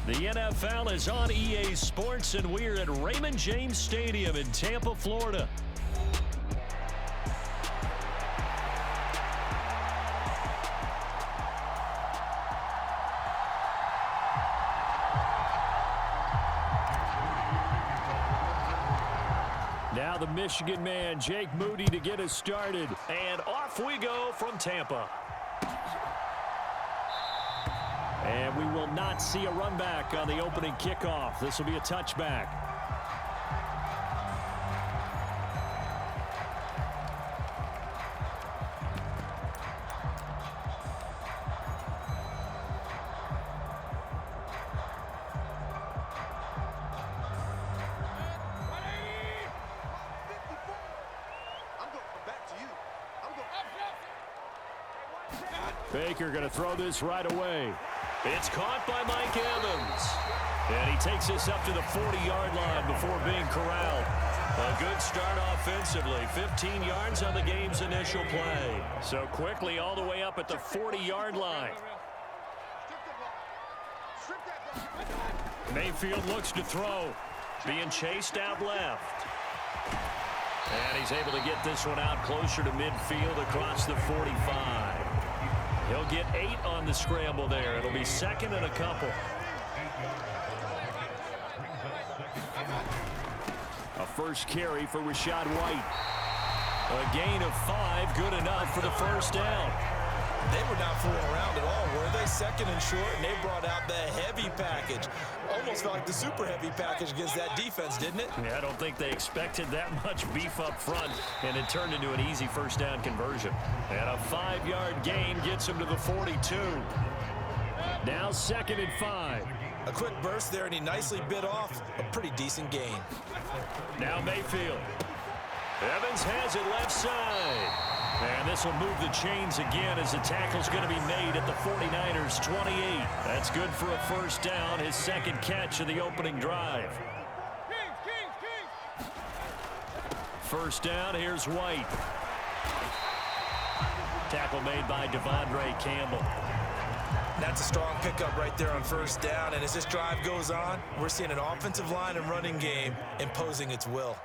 The NFL is on EA Sports, and we're at Raymond James Stadium in Tampa, Florida. Now the Michigan man, Jake Moody, to get us started. And off we go from Tampa. And we will not see a run back on the opening kickoff. This will be a touchback. Baker going to throw this right away. It's caught by Mike Evans. And he takes us up to the 40-yard line before being corralled. A good start offensively. 15 yards on the game's initial play. So quickly all the way up at the 40-yard line. Mayfield looks to throw. Being chased out left. And he's able to get this one out closer to midfield across the 45. He'll get 8 on the scramble there. It'll be second and a couple. A first carry for Rachaad White. A gain of 5, good enough for the first down. They were not fooling around at all, were they? Second and short, and they brought out the heavy package. Almost felt like the super heavy package against that defense, didn't it? Yeah, I don't think they expected that much beef up front, and it turned into an easy first down conversion. And a 5-yard gain gets him to the 42. Now second and 5. A quick burst there, and he nicely bit off a pretty decent gain. Now Mayfield. Evans has it left side. And this will move the chains again as the tackle's going to be made at the 49ers' 28. That's good for a first down, his second catch of the opening drive. First down, here's White. Tackle made by Devondre Campbell. That's a strong pickup right there on first down. And as this drive goes on, we're seeing an offensive line and running game imposing its will.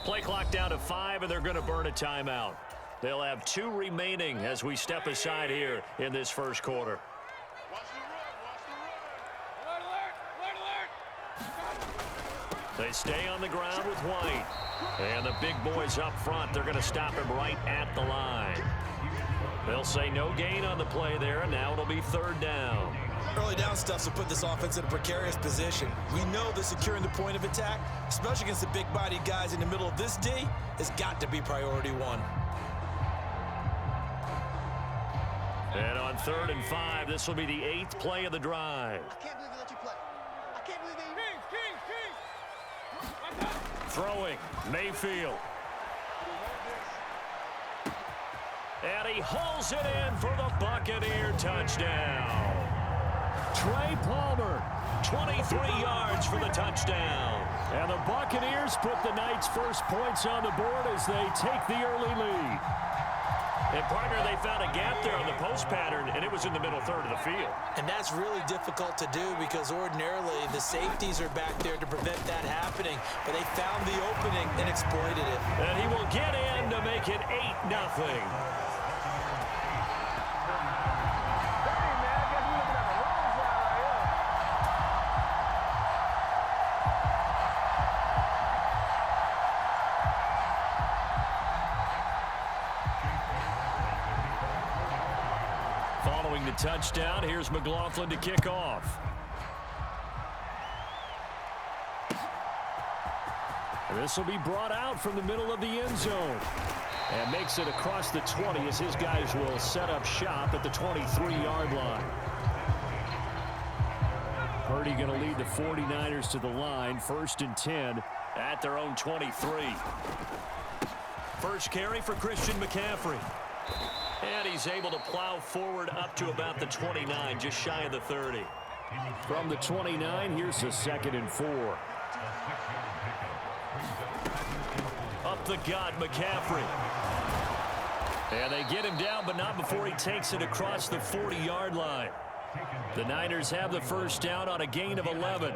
Play clock down to 5, and they're going to burn a timeout. They'll have 2 remaining as we step aside here in this first quarter. They stay on the ground with White. And the big boys up front, they're going to stop him right at the line. They'll say no gain on the play there, and now it'll be third down. Early down stuff will put this offense in a precarious position. We know that securing the point of attack, especially against the big-bodied guys in the middle of this D, has got to be priority 1. And on third and 5, this will be the 8th play of the drive. I can't believe he let you play. I can't believe he... Throwing, Mayfield. And he hauls it in for the Buccaneer touchdown. Trey Palmer, 23 yards for the touchdown. And the Buccaneers put the Knights' first points on the board as they take the early lead. And, partner, they found a gap there on the post pattern, and it was in the middle third of the field. And that's really difficult to do because ordinarily the safeties are back there to prevent that happening. But they found the opening and exploited it. And he will get in to make it 8-0. Following the touchdown, here's McLaughlin to kick off. This will be brought out from the middle of the end zone. And makes it across the 20 as his guys will set up shop at the 23-yard line. Purdy going to lead the 49ers to the line, 1st and 10 at their own 23. First carry for Christian McCaffrey. And he's able to plow forward up to about the 29, just shy of the 30. From the 29, here's the 2nd and 4. up the gut, McCaffrey. And they get him down, but not before he takes it across the 40-yard line. The Niners have the first down on a gain of 11.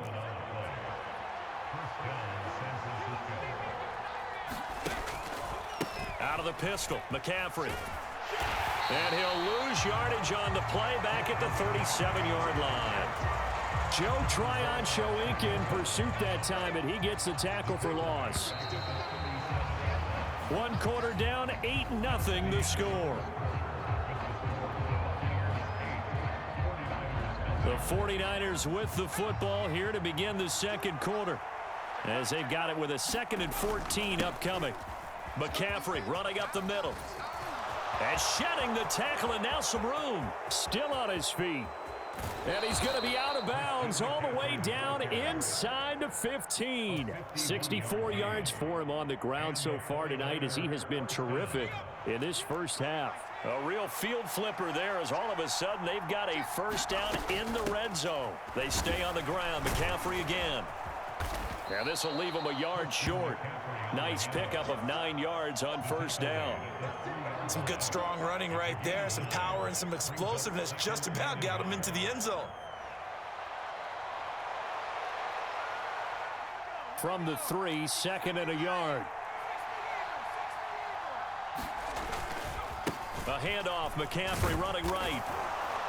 Out of the pistol, McCaffrey. And he'll lose yardage on the play back at the 37-yard line. Joe Tryon-Shoyinka in pursuit that time, and he gets the tackle for loss. 1 quarter down, 8-0 the score. The 49ers with the football here to begin the second quarter, as they've got it with a 2nd and 14 upcoming. McCaffrey running up the middle. And shedding the tackle, and now some room. Still on his feet. And he's going to be out of bounds all the way down inside the 15. 64 yards for him on the ground so far tonight, as he has been terrific in this first half. A real field flipper there, as all of a sudden they've got a first down in the red zone. They stay on the ground. McCaffrey again. And this will leave him a yard short. Nice pickup of 9 yards on first down. Some good strong running right there. Some power and some explosiveness just about got him into the end zone. From the 3, 2nd and a yard. A handoff, McCaffrey running right.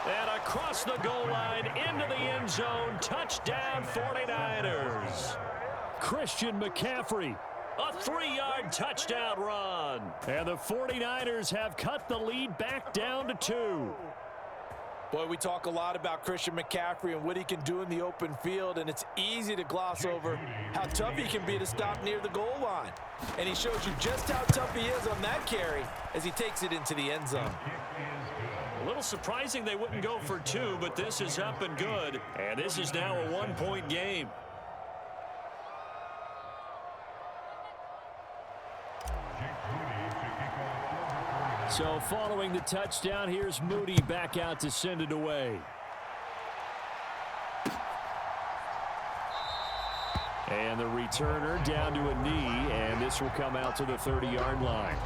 And across the goal line into the end zone. Touchdown 49ers. Christian McCaffrey. A 3-yard touchdown run. And the 49ers have cut the lead back down to 2. Boy, we talk a lot about Christian McCaffrey and what he can do in the open field, and it's easy to gloss over how tough he can be to stop near the goal line. And he shows you just how tough he is on that carry as he takes it into the end zone. A little surprising they wouldn't go for 2, but this is up and good. And this is now a 1-point game. So following the touchdown, here's Moody back out to send it away. And the returner down to a knee, and this will come out to the 30-yard line.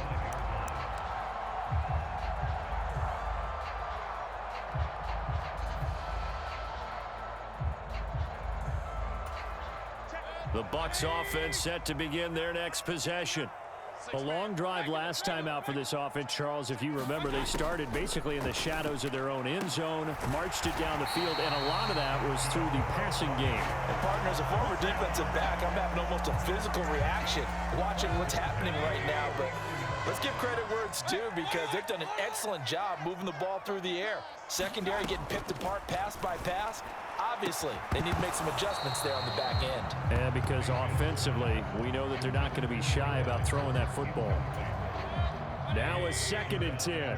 The Bucs offense set to begin their next possession. A long drive last time out for this offense, Charles. If you remember, they started basically in the shadows of their own end zone, marched it down the field, and a lot of that was through the passing game. And partner, as a former defensive back, I'm having almost a physical reaction watching what's happening right now. But let's give credit where it's due, because they've done an excellent job moving the ball through the air. Secondary getting picked apart pass by pass. Obviously, they need to make some adjustments there on the back end. And because offensively, we know that they're not going to be shy about throwing that football. Now a 2nd and 10.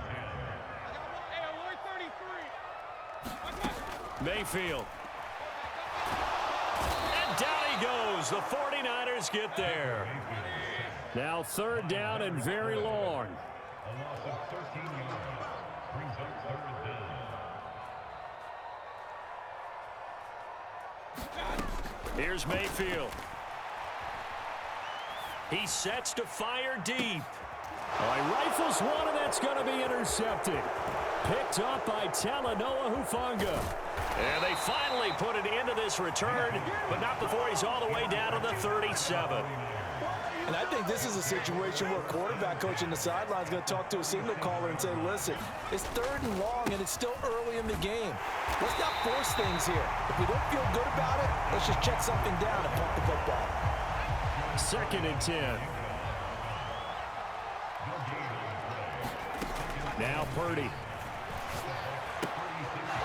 Mayfield. And down he goes. The 49ers get there. Now 3rd down and very long. Here's Mayfield. He sets to fire deep. All right, rifles one, and that's going to be intercepted. Picked up by Talanoa Hufanga. And they finally put it into this return, but not before he's all the way down to the 37. And I think this is a situation where quarterback coach in the sideline is going to talk to a signal caller and say, listen, it's 3rd and long, and it's still early in the game. Let's not force things here. If we don't feel good about it, let's just check something down and pump the football. 2nd and 10. Now Purdy.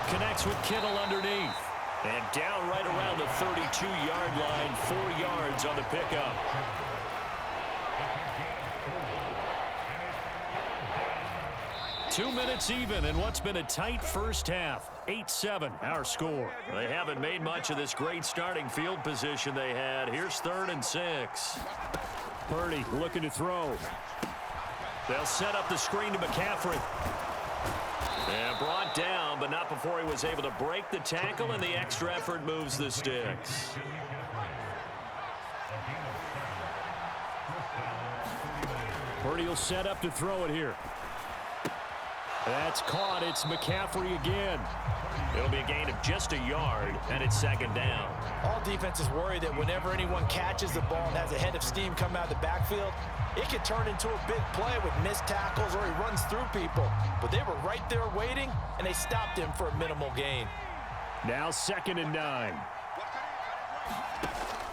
Connects with Kittle underneath. And down right around the 32-yard line, 4 yards on the pickup. Two minutes even in what's been a tight first half. 8-7, our score. They haven't made much of this great starting field position they had. Here's 3rd and 6. Purdy looking to throw. They'll set up the screen to McCaffrey. And brought down, but not before he was able to break the tackle, and the extra effort moves the sticks. Purdy will set up to throw it here. That's caught. It's McCaffrey again. It'll be a gain of just a yard, and it's second down. All defenses worry that whenever anyone catches the ball and has a head of steam come out of the backfield, it could turn into a big play with missed tackles or he runs through people. But they were right there waiting, and they stopped him for a minimal gain. Now 2nd and 9.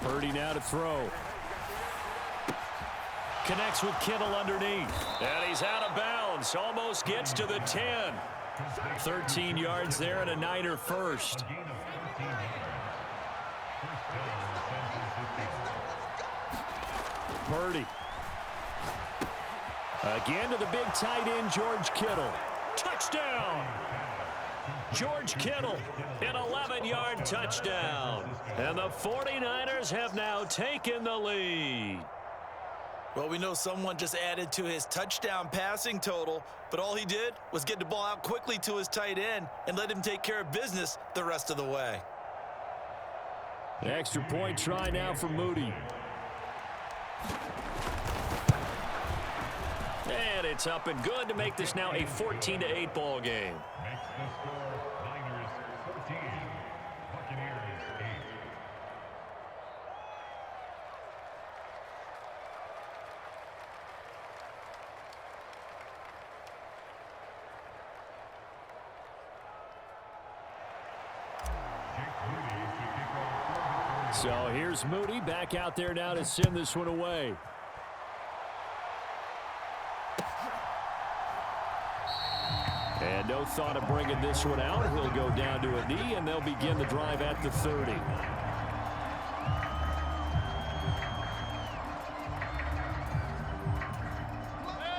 Purdy now to throw. Connects with Kittle underneath. And he's out of bounds. Almost gets to the 10. 13 yards there and a Niner first. Purdy. Again to the big tight end, George Kittle. Touchdown! George Kittle, an 11-yard touchdown. And the 49ers have now taken the lead. Well, we know someone just added to his touchdown passing total, but all he did was get the ball out quickly to his tight end and let him take care of business the rest of the way. An extra point try now for Moody. And it's up and good to make this now a 14-8 ball game. So here's Moody back out there now to send this one away. And no thought of bringing this one out. He'll go down to a knee, and they'll begin the drive at the 30.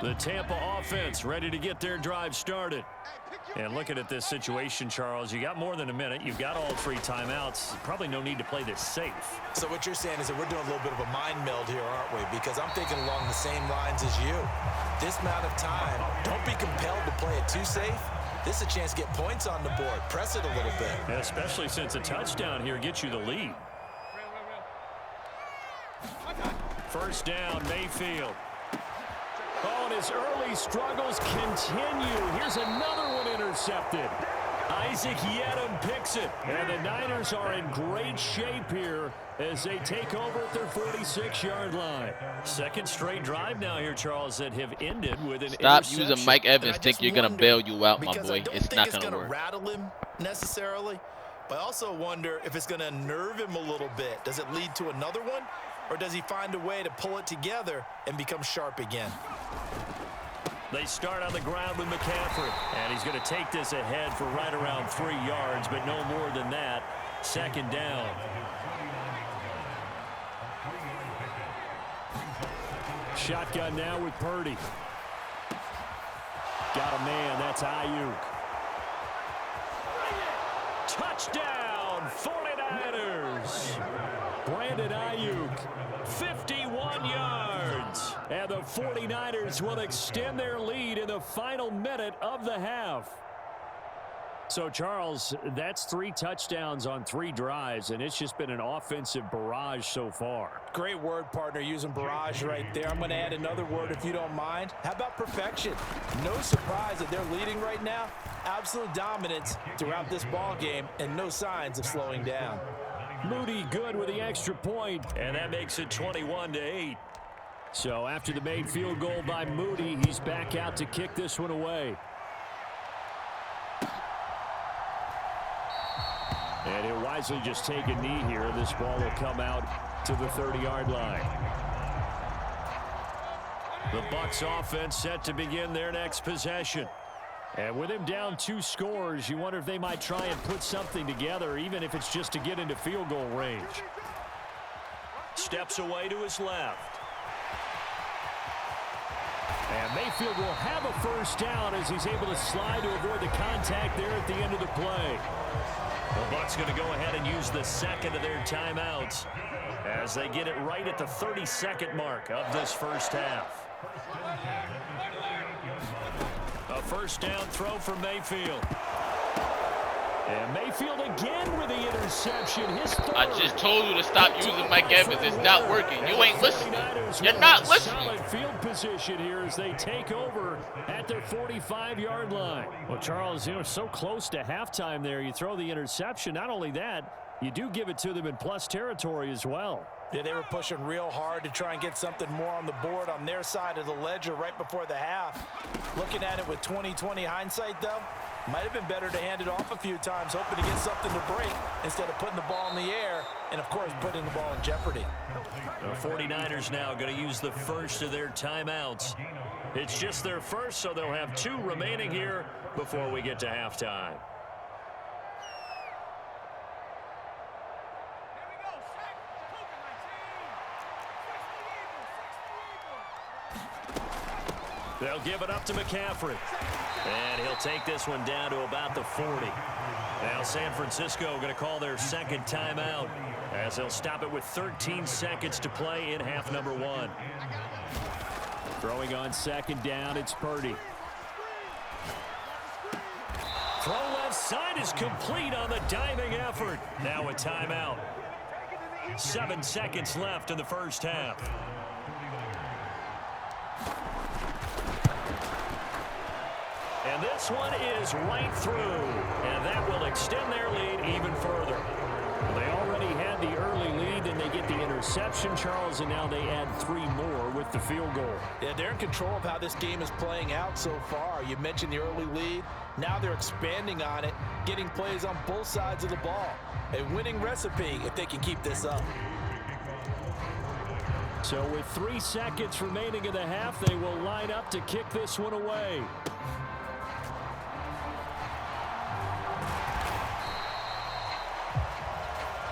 The Tampa offense ready to get their drive started. And looking at this situation, Charles, you got more than a minute. You've got all 3 timeouts. Probably no need to play this safe. So what you're saying is that we're doing a little bit of a mind meld here, aren't we? Because I'm thinking along the same lines as you. This amount of time, don't be compelled to play it too safe. This is a chance to get points on the board. Press it a little bit. Yeah, especially since a touchdown here gets you the lead. First down, Mayfield. Oh, and his early struggles continue. Here's another one intercepted. Isaac Yedem picks it. And the Niners are in great shape here as they take over at their 46-yard line. Second straight drive now here, Charles, that have ended with an interception. Stop using Mike Evans think you're going to bail you out, my boy. It's not going to work. Rattle him necessarily, but I also wonder if it's going to unnerve him a little bit. Does it lead to another one? Or does he find a way to pull it together and become sharp again? They start on the ground with McCaffrey. And he's going to take this ahead for right around 3 yards, but no more than that. Second down. Shotgun now with Purdy. Got a man. That's Ayuk. Touchdown, 49ers. Brandon Ayuk, 51 yards. And the 49ers will extend their lead in the final minute of the half. So, Charles, that's 3 touchdowns on 3 drives, and it's just been an offensive barrage so far. Great word, partner, using barrage right there. I'm going to add another word if you don't mind. How about perfection? No surprise that they're leading right now. Absolute dominance throughout this ball game and no signs of slowing down. Moody good with the extra point, and that makes it 21-8. So after the made field goal by Moody, he's back out to kick this one away. And he'll wisely just take a knee here. This ball will come out to the 30-yard line. The Bucs offense set to begin their next possession. And with him down 2 scores, you wonder if they might try and put something together, even if it's just to get into field goal range. Steps away to his left. And Mayfield will have a first down as he's able to slide to avoid the contact there at the end of the play. The Bucs going to go ahead and use the second of their timeouts as they get it right at the 32nd mark of this first half. A first down throw for Mayfield. And Mayfield again with the interception. His third. I just told you to stop using Mike Evans. It's not working. You ain't listening. You're not listening. Solid field position here as they take over at their 45-yard line. Well, Charles, you know, so close to halftime there. You throw the interception. Not only that, you do give it to them in plus territory as well. Yeah, they were pushing real hard to try and get something more on the board on their side of the ledger right before the half. Looking at it with 20/20 hindsight, though, might have been better to hand it off a few times, hoping to get something to break instead of putting the ball in the air and, of course, putting the ball in jeopardy. The 49ers now going to use the first of their timeouts. It's just their first, so they'll have 2 remaining here before we get to halftime. They'll give it up to McCaffrey. And he'll take this one down to about the 40. Now San Francisco going to call their second timeout as they'll stop it with 13 seconds to play in half number 1. Throwing on second down, it's Purdy. Throw left side is complete on the diving effort. Now a timeout. 7 seconds left in the first half. And this one is right through. And that will extend their lead even further. They already had the early lead, and they get the interception, Charles, and now they add 3 more with the field goal. Yeah, they're in control of how this game is playing out so far. You mentioned the early lead. Now they're expanding on it, getting plays on both sides of the ball. A winning recipe if they can keep this up. So with 3 seconds remaining in the half, they will line up to kick this one away.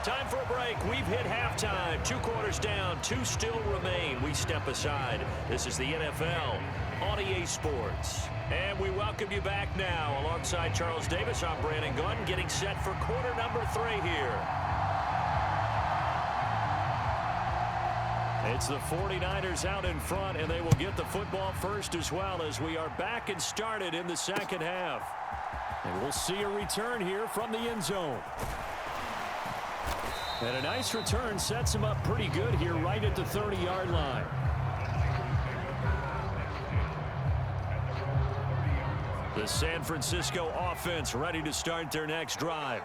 Time for a break. We've hit halftime. 2 quarters down. 2 still remain. We step aside. This is the NFL on EA Sports. And we welcome you back now. Alongside Charles Davis, I'm Brandon Gordon, getting set for quarter number 3 here. It's the 49ers out in front, and they will get the football first as well as we are back and started in the second half. And we'll see a return here from the end zone. And a nice return sets him up pretty good here right at the 30-yard line. The San Francisco offense ready to start their next drive.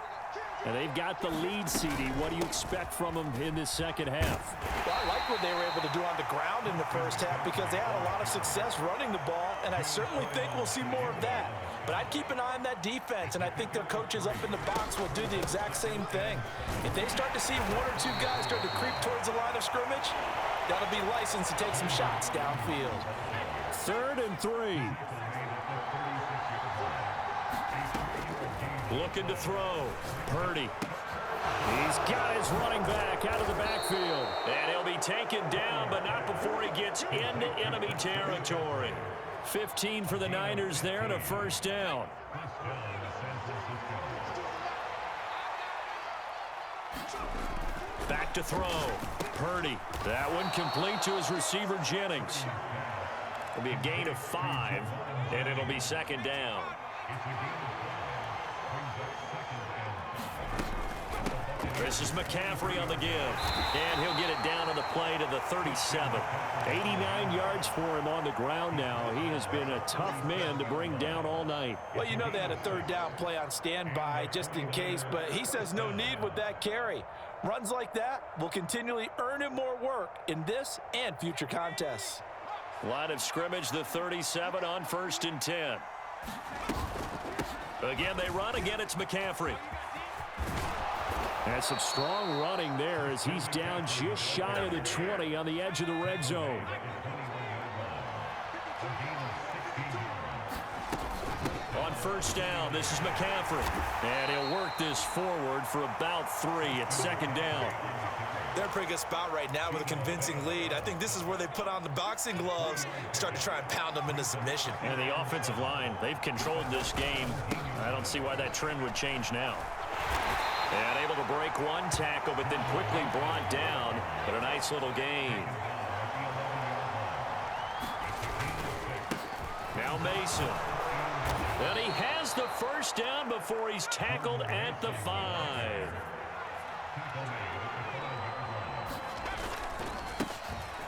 And they've got the lead, CD. What do you expect from them in this second half? Well, I like what they were able to do on the ground in the first half because they had a lot of success running the ball, and I certainly think we'll see more of that. But I'd keep an eye on that defense, and I think their coaches up in the box will do the exact same thing. If they start to see 1 or 2 guys start to creep towards the line of scrimmage, that'll be licensed to take some shots downfield. 3rd and 3. Looking to throw. Purdy. He's got his running back out of the backfield. And he'll be taken down, but not before he gets into enemy territory. 15 for the Niners there and a first down. Back to throw. Purdy. That one complete to his receiver, Jennings. It'll be a gain of 5, and it'll be second down. This is McCaffrey on the give. And he'll get it down on the play to the 37. 89 yards for him on the ground now. He has been a tough man to bring down all night. Well, you know they had a 3rd down play on standby just in case, but he says no need with that carry. Runs like that will continually earn him more work in this and future contests. Line of scrimmage, the 37 on 1st and 10. Again, they run. Again, it's McCaffrey. And some strong running there as he's down just shy of the 20 on the edge of the red zone. On 1st down, this is McCaffrey. And he'll work this forward for about 3. It's 2nd down. They're in a pretty good spot right now with a convincing lead. I think this is where they put on the boxing gloves, start to try and pound them into submission. And the offensive line, they've controlled this game. I don't see why that trend would change now. And able to break 1 tackle, but then quickly brought down. But a nice little gain. Now Mason. And he has the first down before he's tackled at the 5.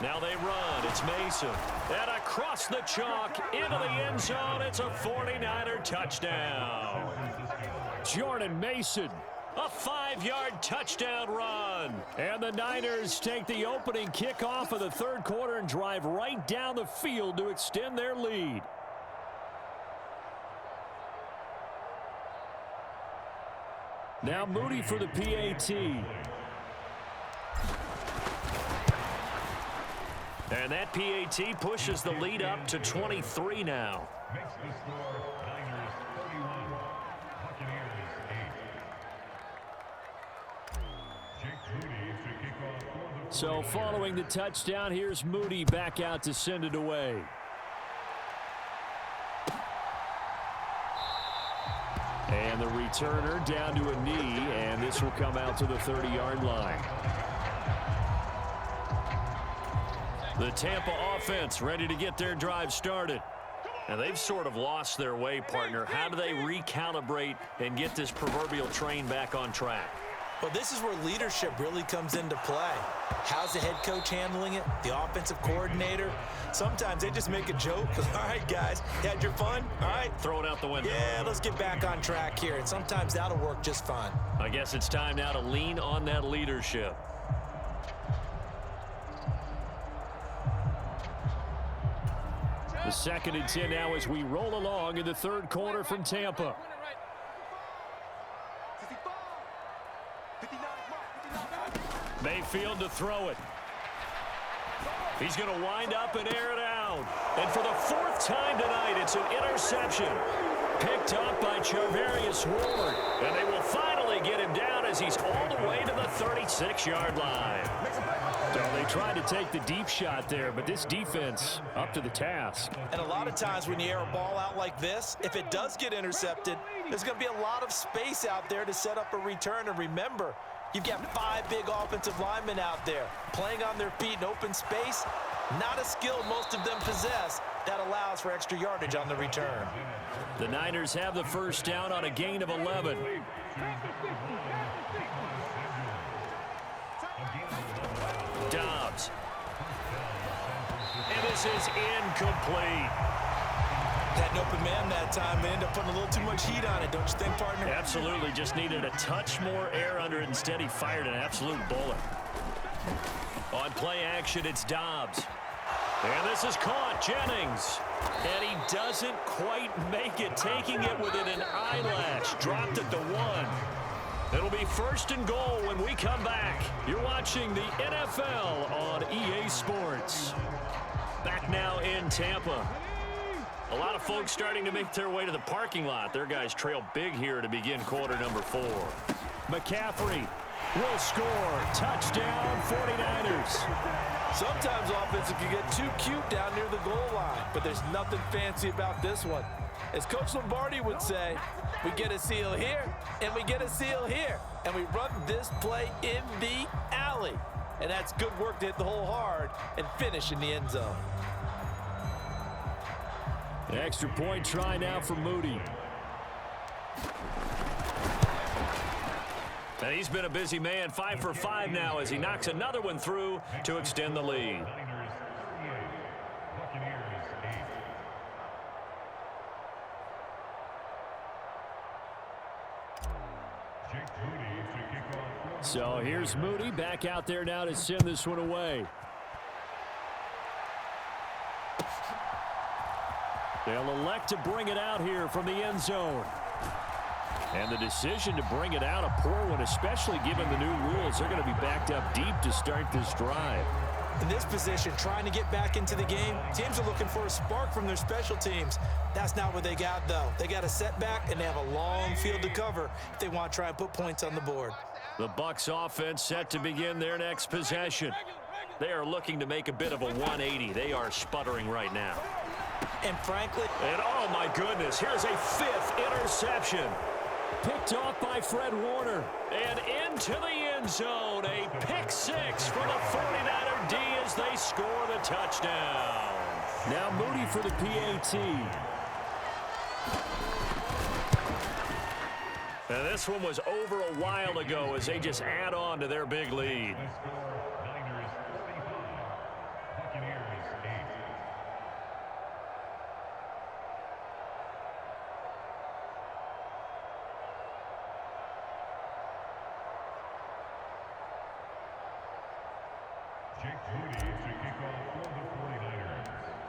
Now they run. It's Mason. And across the chalk into the end zone. It's a 49er touchdown. Jordan Mason. A 5-yard touchdown run. And the Niners take the opening kickoff of the third quarter and drive right down the field to extend their lead. Now Moody for the PAT. And that PAT pushes the lead up to 23 now. So following the touchdown, here's Moody back out to send it away. And the returner down to a knee, and this will come out to the 30-yard line. The Tampa offense ready to get their drive started. And they've sort of lost their way, partner. How do they recalibrate and get this proverbial train back on track? Well, this is where leadership really comes into play. How's the head coach handling it? The offensive coordinator? Sometimes they just make a joke. All right, guys, you had your fun? All right. Throw it out the window. Yeah, let's get back on track here. And sometimes that'll work just fine. I guess it's time now to lean on that leadership. The 2nd and 10 now as we roll along in the third quarter from Tampa. Mayfield to throw it. He's going to wind up and air it out. And for the 4th time tonight, it's an interception. Picked up by Charvarius Ward. And they will finally get him down as he's all the way to the 36-yard line. So they tried to take the deep shot there, but this defense up to the task. And a lot of times when you air a ball out like this, if it does get intercepted, there's going to be a lot of space out there to set up a return. And remember, you've got 5 big offensive linemen out there playing on their feet in open space. Not a skill most of them possess that allows for extra yardage on the return. The Niners have the first down on a gain of 11. Dobbs. And this is incomplete. Had an open man that time. They ended up putting a little too much heat on it, don't you think, partner? Absolutely. Just needed a touch more air under it. Instead, he fired an absolute bullet. On play action, it's Dobbs. And this is caught. Jennings. And he doesn't quite make it, taking it within an eyelash. Dropped at the 1. It'll be 1st and goal when we come back. You're watching the NFL on EA Sports. Back now in Tampa. A lot of folks starting to make their way to the parking lot. Their guys trail big here to begin quarter number 4. McCaffrey will score. Touchdown, 49ers. Sometimes offenses can get too cute down near the goal line, but there's nothing fancy about this one. As Coach Lombardi would say, we get a seal here, and we get a seal here, and we run this play in the alley. And that's good work to hit the hole hard and finish in the end zone. An extra point try now for Moody. And he's been a busy man, 5 for 5 now as he knocks another one through to extend the lead. So here's Moody back out there now to send this one away. They'll elect to bring it out here from the end zone. And the decision to bring it out, a poor one, especially given the new rules. They're going to be backed up deep to start this drive. In this position, trying to get back into the game, teams are looking for a spark from their special teams. That's not what they got, though. They got a setback, and they have a long field to cover if they want to try and put points on the board. The Bucs offense set to begin their next possession. They are looking to make a bit of a 180. They are sputtering right now. And frankly, and oh my goodness, here's a 5th interception. Picked off by Fred Warner. And into the end zone, a pick 6 for the 49er D as they score the touchdown. Now Moody for the PAT. And this one was over a while ago as they just add on to their big lead.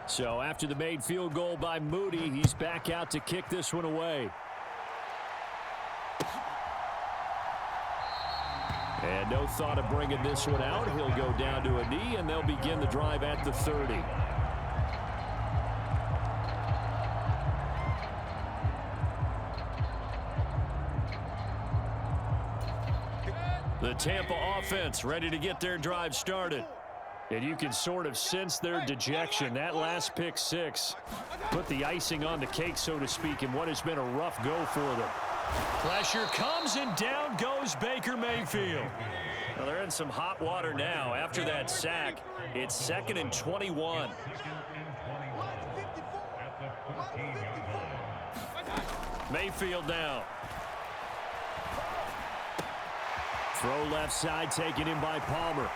So after the made field goal by Moody, he's back out to kick this one away. And no thought of bringing this one out. He'll go down to a knee, and they'll begin the drive at the 30. The Tampa offense ready to get their drive started. And you can sort of sense their dejection. That last pick six put the icing on the cake, so to speak, in what has been a rough go for them. Pressure comes, and down goes Baker Mayfield. Well, they're in some hot water now. After that sack, it's 2nd and 21. Mayfield now. Throw left side, taken in by Palmer.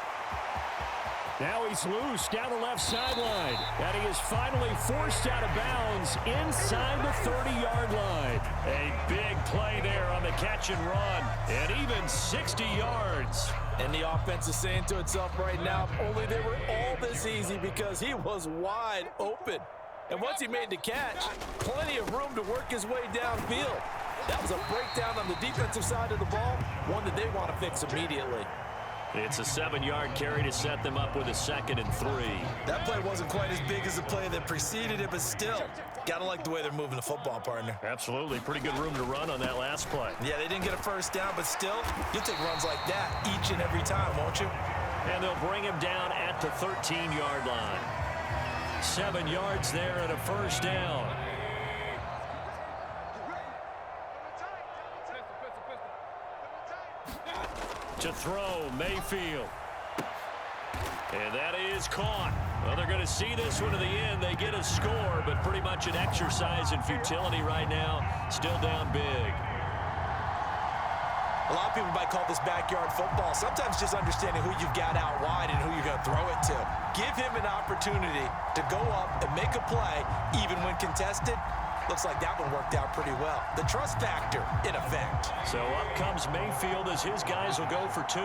Now he's loose down the left sideline. And he is finally forced out of bounds inside the 30-yard line. A big play there on the catch and run. And even 60 yards. And the offense is saying to itself right now, only they were all this easy because he was wide open. And once he made the catch, plenty of room to work his way downfield. That was a breakdown on the defensive side of the ball, one that they want to fix immediately. It's a 7-yard carry to set them up with a 2nd and 3. That play wasn't quite as big as the play that preceded it, but still, gotta like the way they're moving the football, partner. Absolutely. Pretty good room to run on that last play. Yeah, they didn't get a first down, but still, you'll take runs like that each and every time, won't you? And they'll bring him down at the 13-yard line. 7 yards there and a first down. To throw, Mayfield. And that is caught. Well, they're going to see this one to the end. They get a score, but pretty much an exercise in futility right now. Still down big. A lot of people might call this backyard football. Sometimes just understanding who you've got out wide and who you're going to throw it to. Give him an opportunity to go up and make a play, even when contested. Looks like that one worked out pretty well. The trust factor in effect. So up comes Mayfield as his guys will go for 2.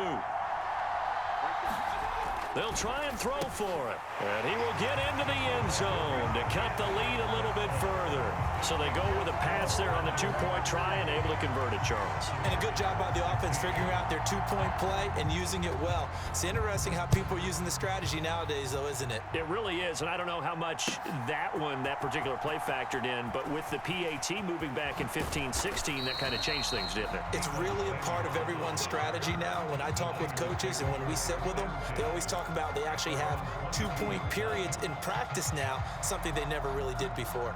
They'll try and throw for it. And he will get into the end zone to cut the lead a little bit further. So they go with a pass there on the 2-point try and able to convert it, Charles. And a good job by the offense figuring out their 2-point play and using it well. It's interesting how people are using the strategy nowadays, though, isn't it? It really is, and I don't know how much that particular play factored in, but with the PAT moving back in 15-16, that kind of changed things, didn't it? It's really a part of everyone's strategy now. When I talk with coaches and when we sit with them, they always talk about they actually have 2-point periods in practice now, something they never really did before.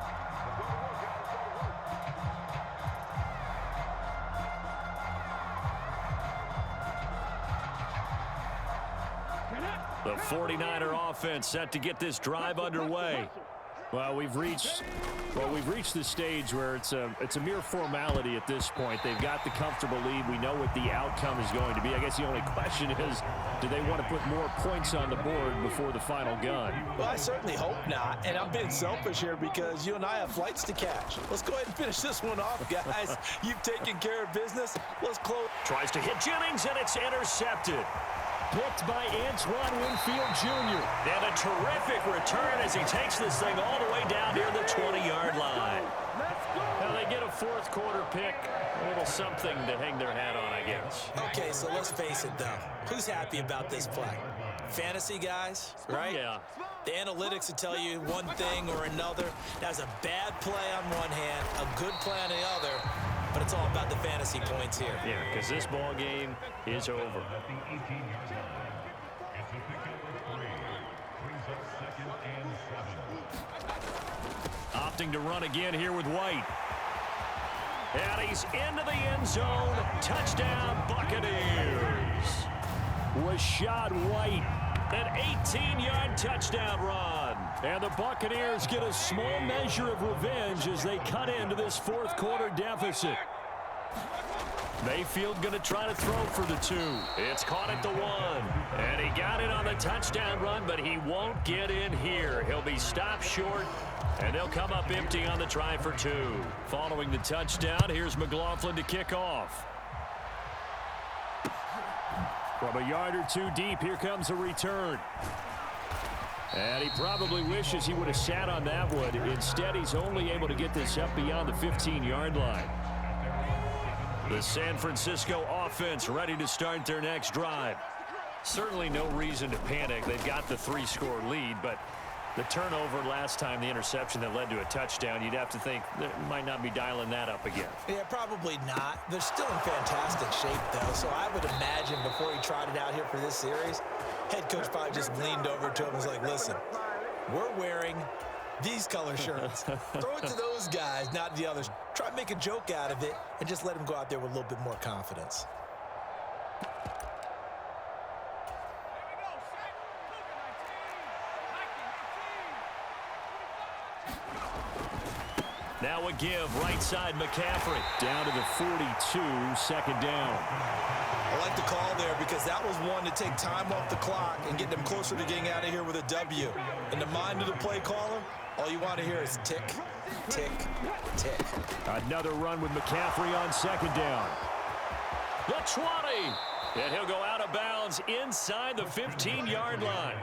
The 49er offense set to get this drive underway. Well, we've reached the stage where it's a mere formality at this point. They've got the comfortable lead. We know what the outcome is going to be. I guess the only question is, do they want to put more points on the board before the final gun? Well, I certainly hope not. And I'm being selfish here because you and I have flights to catch. Let's go ahead and finish this one off, guys. You've taken care of business. Let's close. Tries to hit Jennings, and it's intercepted. Picked by Antoine Winfield Jr. And a terrific return as he takes this thing all the way down near the 20-yard line. Now they get a fourth quarter pick. A little something to hang their hat on, I guess. Okay, so let's face it, though. Who's happy about this play? Fantasy guys, right? Yeah. The analytics will tell you one thing or another. That's a bad play on one hand, a good play on the other. But it's all about the fantasy points here. Yeah, because this ball game is over. Opting to run again here with White. And he's into the end zone. Touchdown, Buccaneers. Rashad White, an 18-yard touchdown run. And the Buccaneers get a small measure of revenge as they cut into this fourth quarter deficit. Mayfield going to try to throw for the 2. It's caught at the 1. And he got it on the touchdown run, but he won't get in here. He'll be stopped short, and they'll come up empty on the try for 2. Following the touchdown, here's McLaughlin to kick off. From a yard or 2 deep, here comes a return. And he probably wishes he would have sat on that one. Instead, he's only able to get this up beyond the 15-yard line. The San Francisco offense ready to start their next drive. Certainly no reason to panic. They've got the 3-score lead, but the turnover last time, the interception that led to a touchdown, you'd have to think they might not be dialing that up again. Yeah, probably not. They're still in fantastic shape, though, so I would imagine before he trotted out here for this series, head coach probably just leaned over to him and was like, listen, we're wearing these color shirts. Throw it to those guys, not the others. Try to make a joke out of it and just let him go out there with a little bit more confidence. Now a give, right side McCaffrey. Down to the 42, second down. I like the call there because that was one to take time off the clock and get them closer to getting out of here with a W. In the mind of the play caller, all you want to hear is tick, tick, tick. Another run with McCaffrey on second down. The 20. And he'll go out of bounds inside the 15-yard line.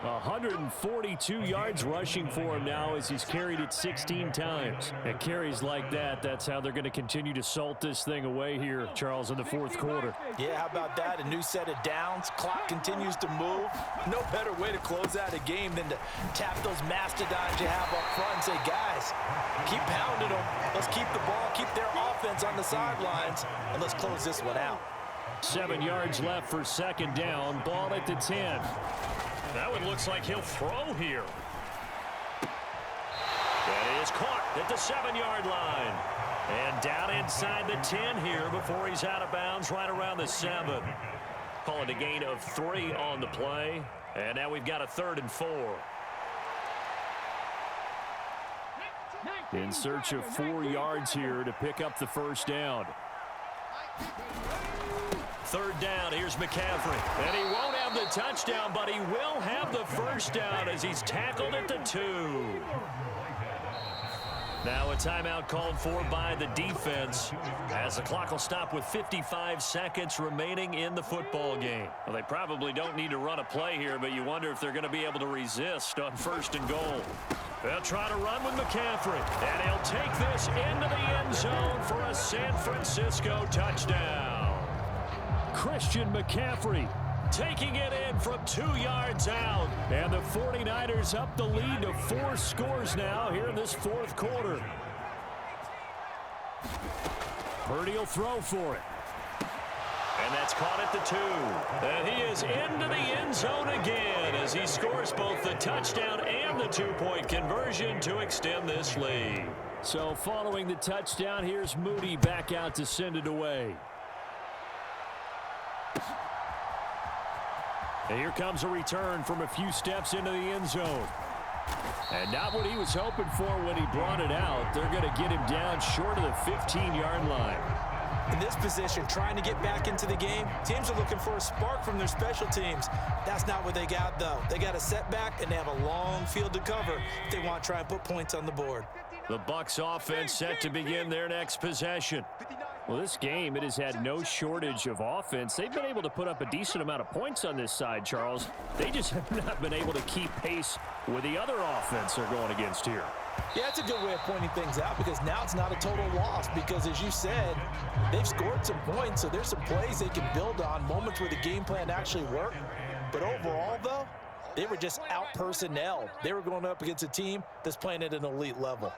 142 yards rushing for him now as he's carried it 16 times. At carries like that, that's how they're going to continue to salt this thing away here, Charles, in the fourth quarter. Yeah, how about that? A new set of downs. Clock continues to move. No better way to close out a game than to tap those mastodons you have up front and say, guys, keep pounding them. Let's keep the ball, keep their offense on the sidelines, and let's close this one out. 7 yards left for second down. Ball at the 10. That one looks like he'll throw here. That is caught at the 7-yard line. And down inside the 10 here before he's out of bounds right around the 7. Call it a gain of 3 on the play. And now we've got a 3rd and 4. In search of 4 yards here to pick up the first down. 3rd down, here's McCaffrey. And he won't have the touchdown, but he will have the first down as he's tackled at the 2. Now a timeout called for by the defense as the clock will stop with 55 seconds remaining in the football game. Well, they probably don't need to run a play here, but you wonder if they're going to be able to resist on 1st and goal. They'll try to run with McCaffrey, and he'll take this into the end zone for a San Francisco touchdown. Christian McCaffrey taking it in from 2 yards out. And the 49ers up the lead to 4 scores now here in this fourth quarter. Purdy will throw for it. And that's caught at the 2. And he is into the end zone again as he scores both the touchdown and the 2-point conversion to extend this lead. So following the touchdown, here's Moody back out to send it away. And here comes a return from a few steps into the end zone. And not what he was hoping for when he brought it out. They're going to get him down short of the 15-yard line. In this position, trying to get back into the game, teams are looking for a spark from their special teams. That's not what they got, though. They got a setback, and they have a long field to cover if they want to try and put points on the board. The Bucs offense set to begin their next possession. Well, this game, it has had no shortage of offense. They've been able to put up a decent amount of points on this side, Charles. They just have not been able to keep pace with the other offense they're going against here. Yeah, that's a good way of pointing things out because now it's not a total loss because, as you said, they've scored some points, so there's some plays they can build on, moments where the game plan actually worked. But overall, though, they were just out-personnelled. They were going up against a team that's playing at an elite level.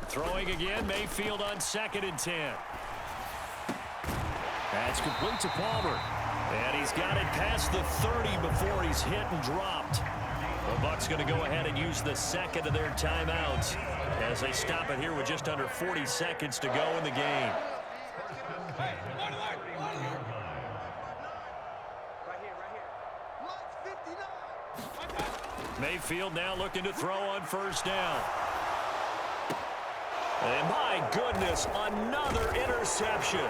Throwing again, Mayfield on 2nd and 10. That's complete to Palmer. And he's got it past the 30 before he's hit and dropped. The Bucs going to go ahead and use the second of their timeouts as they stop it here with just under 40 seconds to go in the game. Mayfield now looking to throw on first down. And my goodness, another interception.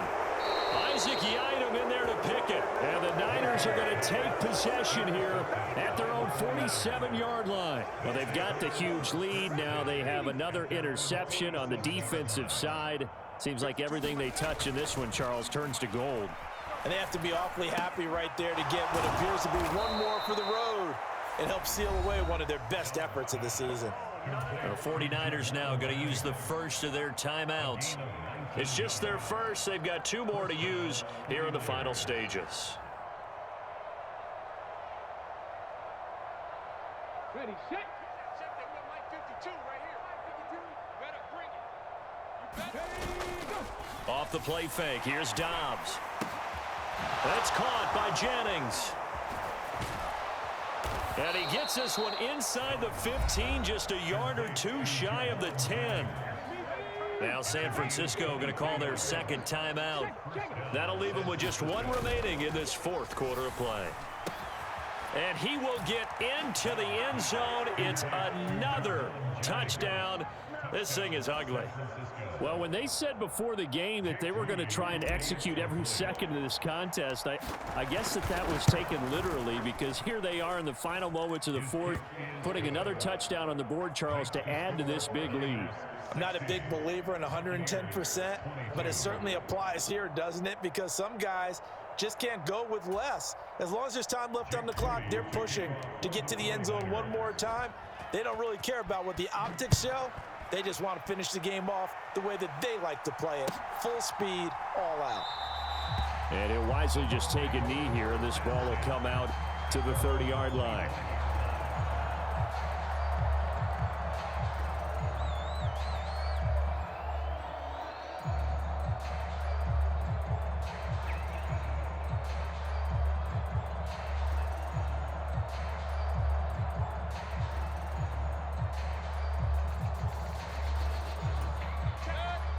Isaac Yiadom in there to pick it. And the Niners are going to take possession here at their own 47-yard line. Well, they've got the huge lead. Now they have another interception on the defensive side. Seems like everything they touch in this one, Charles, turns to gold. And they have to be awfully happy right there to get what appears to be one more for the road. It helps seal away one of their best efforts of the season. The 49ers now going to use the first of their timeouts. It's just their first. They've got 2 more to use here in the final stages. Ready, set. Check that with Mike 52 right here. 52. Better bring it. You better. Go. Off the play fake. Here's Dobbs. That's caught by Jennings. And he gets this one inside the 15, just a yard or 2 shy of the 10. Now San Francisco going to call their second timeout. That'll leave them with just 1 remaining in this 4th quarter of play. And he will get into the end zone. It's another touchdown. This thing is ugly. Well, when they said before the game that they were going to try and execute every second of this contest, I guess that was taken literally, because here they are in the final moments of the 4th, putting another touchdown on the board, Charles, to add to this big lead. I'm not a big believer in 110%, but it certainly applies here, doesn't it? Because some guys just can't go with less. As long as there's time left on the clock, they're pushing to get to the end zone one more time. They don't really care about what the optics show. They just want to finish the game off the way that they like to play it. Full speed, all out. And he'll wisely just take a knee here, and this ball will come out to the 30-yard line.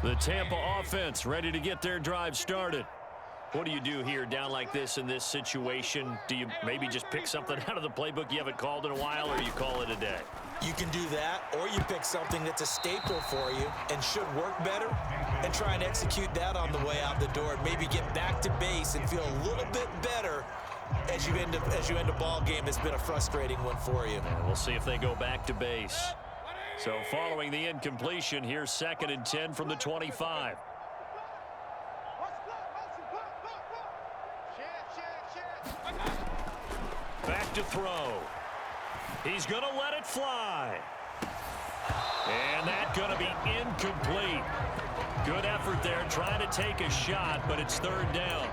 The Tampa offense ready to get their drive started. What do you do here down like this in this situation? Do you maybe just pick something out of the playbook you haven't called in a while, or you call it a day? You can do that, or you pick something that's a staple for you and should work better and try and execute that on the way out the door and maybe get back to base and feel a little bit better as you end a ball game that's been a frustrating one for you. And we'll see if they go back to base. So following the incompletion, here's 2nd and 10 from the 25. Back to throw. He's going to let it fly. And that's going to be incomplete. Good effort there trying to take a shot, but it's 3rd down.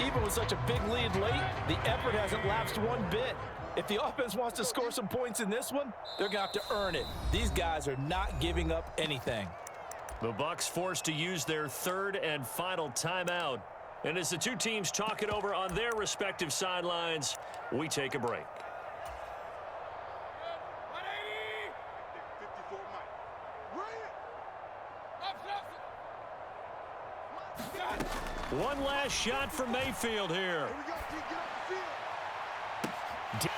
Even with such a big lead late, the effort hasn't lapsed one bit. If the offense wants to score some points in this one, they're going to have to earn it. These guys are not giving up anything. The Bucs forced to use their 3rd and final timeout. And as the 2 teams talk it over on their respective sidelines, we take a break. 54 Mike. One last shot for Mayfield here. Here we go, T. Get off the field.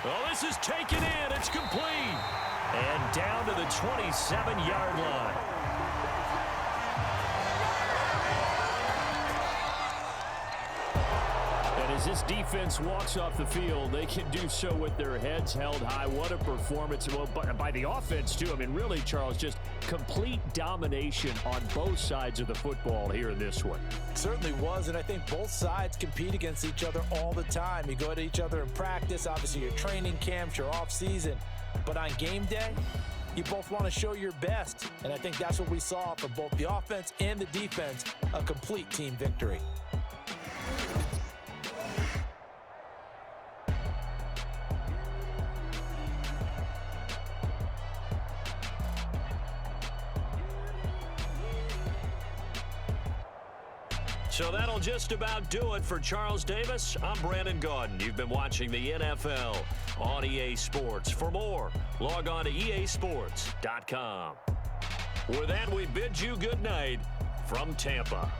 Well, this is taken in. It's complete. And down to the 27-yard line. And as this defense walks off the field, they can do so with their heads held high. What a performance. Well, by the offense, too. I mean, really, Charles, just complete domination on both sides of the football here in this one. Certainly was, and I think both sides compete against each other all the time. You go at each other in practice, obviously your training camps, your off-season. But on game day, you both want to show your best. And I think that's what we saw from both the offense and the defense, a complete team victory. So that'll just about do it for Charles Davis. I'm Brandon Gaudin. You've been watching the NFL on EA Sports. For more, log on to easports.com. With that, we bid you good night from Tampa.